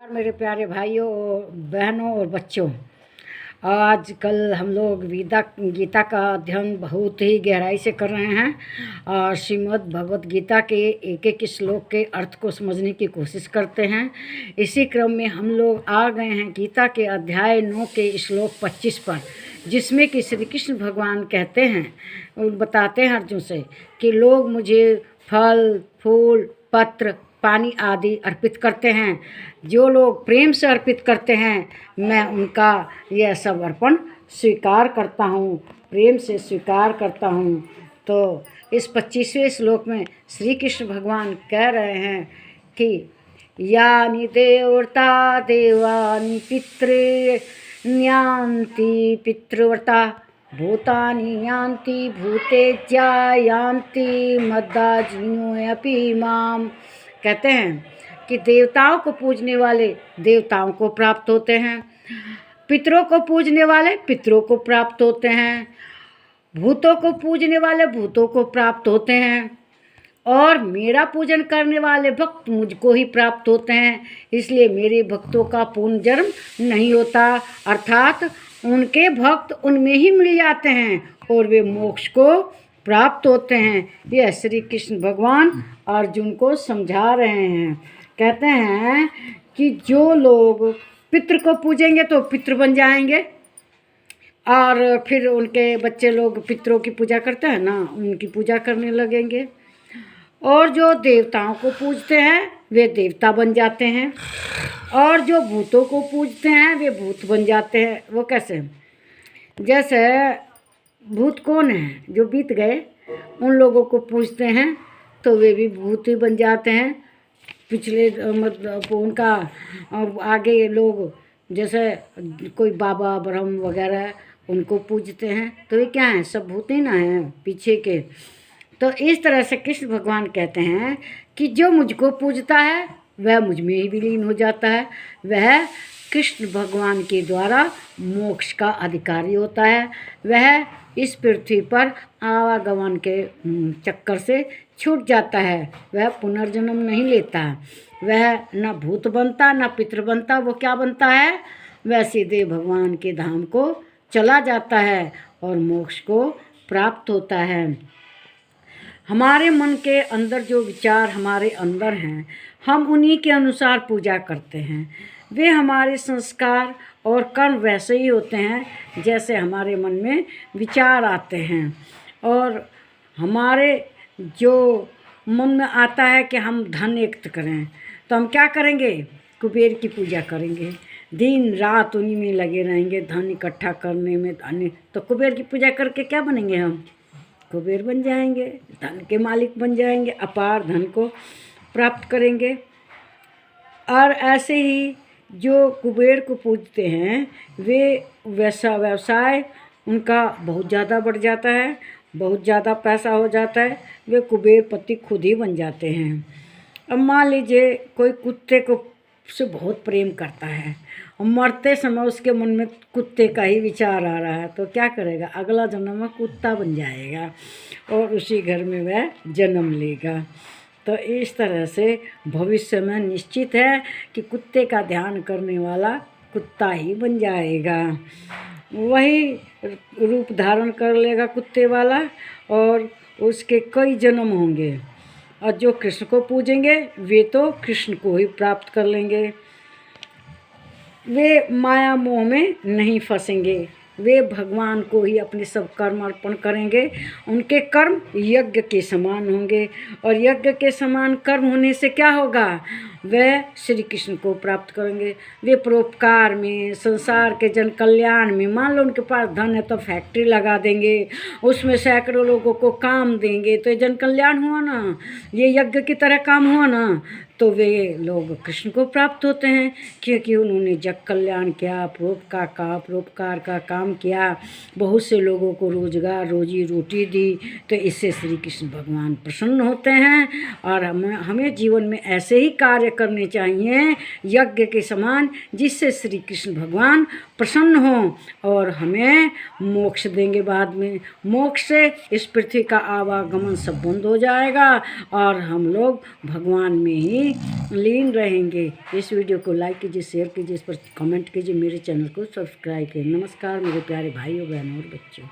मेरे प्यारे भाइयों बहनों और बच्चों, आजकल हम लोग गीता का अध्ययन बहुत ही गहराई से कर रहे हैं और श्रीमद् भगवत गीता के एक एक श्लोक के अर्थ को समझने की कोशिश करते हैं। इसी क्रम में हम लोग आ गए हैं गीता के अध्याय 9 के श्लोक 25 पर, जिसमें कि श्री कृष्ण भगवान कहते हैं और बताते हैं अर्जुन से कि लोग मुझे फल फूल पत्र पानी आदि अर्पित करते हैं। जो लोग प्रेम से अर्पित करते हैं मैं उनका यह सब अर्पण स्वीकार करता हूँ, प्रेम से स्वीकार करता हूँ। तो इस 25वें श्लोक में श्री कृष्ण भगवान कह रहे हैं कि यानि देवता देवानि पितृन्यान्ति पितृव्रता भूतानि यान्ति भूतेज्या यान्ति मद्दाजिनो अपि माम। कहते हैं कि देवताओं को पूजने वाले देवताओं को प्राप्त होते हैं, पितरों को पूजने वाले पितरों को प्राप्त होते हैं, भूतों को पूजने वाले भूतों को प्राप्त होते हैं और मेरा पूजन करने वाले भक्त मुझको ही प्राप्त होते हैं। इसलिए मेरे भक्तों का पुनर्जन्म नहीं होता, अर्थात उनके भक्त उनमें ही मिल जाते हैं और वे मोक्ष को प्राप्त होते हैं। यह श्री कृष्ण भगवान अर्जुन को समझा रहे हैं। कहते हैं कि जो लोग पितृ को पूजेंगे तो पितृ बन जाएंगे और फिर उनके बच्चे लोग पितरों की पूजा करते हैं ना, उनकी पूजा करने लगेंगे। और जो देवताओं को पूजते हैं वे देवता बन जाते हैं और जो भूतों को पूजते हैं वे भूत बन जाते हैं। वो कैसे? जैसे भूत कौन है? जो बीत गए, उन लोगों को पूजते हैं तो वे भी भूत ही बन जाते हैं। पिछले मतलब उनका आगे लोग जैसे कोई बाबा ब्रह्म वगैरह उनको पूजते हैं तो ये क्या है? सब भूत ही ना हैं पीछे के। तो इस तरह से कृष्ण भगवान कहते हैं कि जो मुझको पूजता है वह मुझ में ही विलीन हो जाता है, वह कृष्ण भगवान के द्वारा मोक्ष का अधिकारी होता है। वह इस पृथ्वी पर आवागमन के चक्कर से छूट जाता है, वह पुनर्जन्म नहीं लेता। वह न भूत बनता न पितृ बनता, वो क्या बनता है? वह सीधे भगवान के धाम को चला जाता है और मोक्ष को प्राप्त होता है। हमारे मन के अंदर जो विचार हमारे अंदर हैं, हम उन्हीं के अनुसार पूजा करते हैं। वे हमारे संस्कार और कर्म वैसे ही होते हैं जैसे हमारे मन में विचार आते हैं। और हमारे जो मन में आता है कि हम धन एकत्र करें तो हम क्या करेंगे? कुबेर की पूजा करेंगे, दिन रात उन्हीं में लगे रहेंगे, धन इकट्ठा करने में। धन तो कुबेर की पूजा करके क्या बनेंगे? हम कुबेर बन जाएंगे, धन के मालिक बन जाएंगे, अपार धन को प्राप्त करेंगे। और ऐसे ही जो कुबेर को पूजते हैं वे वैसा व्यवसाय उनका बहुत ज़्यादा बढ़ जाता है, बहुत ज़्यादा पैसा हो जाता है, वे कुबेरपति खुद ही बन जाते हैं। अब मान लीजिए कोई कुत्ते को से बहुत प्रेम करता है और मरते समय उसके मन में कुत्ते का ही विचार आ रहा है तो क्या करेगा? अगला जन्म में कुत्ता बन जाएगा और उसी घर में वह जन्म लेगा। तो इस तरह से भविष्य में निश्चित है कि कुत्ते का ध्यान करने वाला कुत्ता ही बन जाएगा, वही रूप धारण कर लेगा कुत्ते वाला और उसके कई जन्म होंगे। और जो कृष्ण को पूजेंगे वे तो कृष्ण को ही प्राप्त कर लेंगे, वे माया मोह में नहीं फंसेंगे, वे भगवान को ही अपने सब कर्म अर्पण करेंगे। उनके कर्म यज्ञ के समान होंगे और यज्ञ के समान कर्म होने से क्या होगा? वह श्री कृष्ण को प्राप्त करेंगे। वे परोपकार में, संसार के जन कल्याण में, मान लो उनके पास धन है तो फैक्ट्री लगा देंगे, उसमें सैकड़ों लोगों को काम देंगे तो ये जन कल्याण हुआ ना, ये यज्ञ की तरह काम हुआ ना। तो वे लोग कृष्ण को प्राप्त होते हैं क्योंकि उन्होंने जग कल्याण किया, परोपकार का काम किया, बहुत से लोगों को रोजगार रोजी रोटी दी। तो इससे श्री कृष्ण भगवान प्रसन्न होते हैं और हमें जीवन में ऐसे ही कार्य करने चाहिए यज्ञ के समान, जिससे श्री कृष्ण भगवान प्रसन्न हों और हमें मोक्ष देंगे। बाद में मोक्ष से इस पृथ्वी का आवागमन सब बंद हो जाएगा और हम लोग भगवान में ही लीन रहेंगे। इस वीडियो को लाइक कीजिए, शेयर कीजिए, इस पर कमेंट कीजिए, मेरे चैनल को सब्सक्राइब कीजिए। नमस्कार मेरे प्यारे भाइयों, बहनों और बच्चों।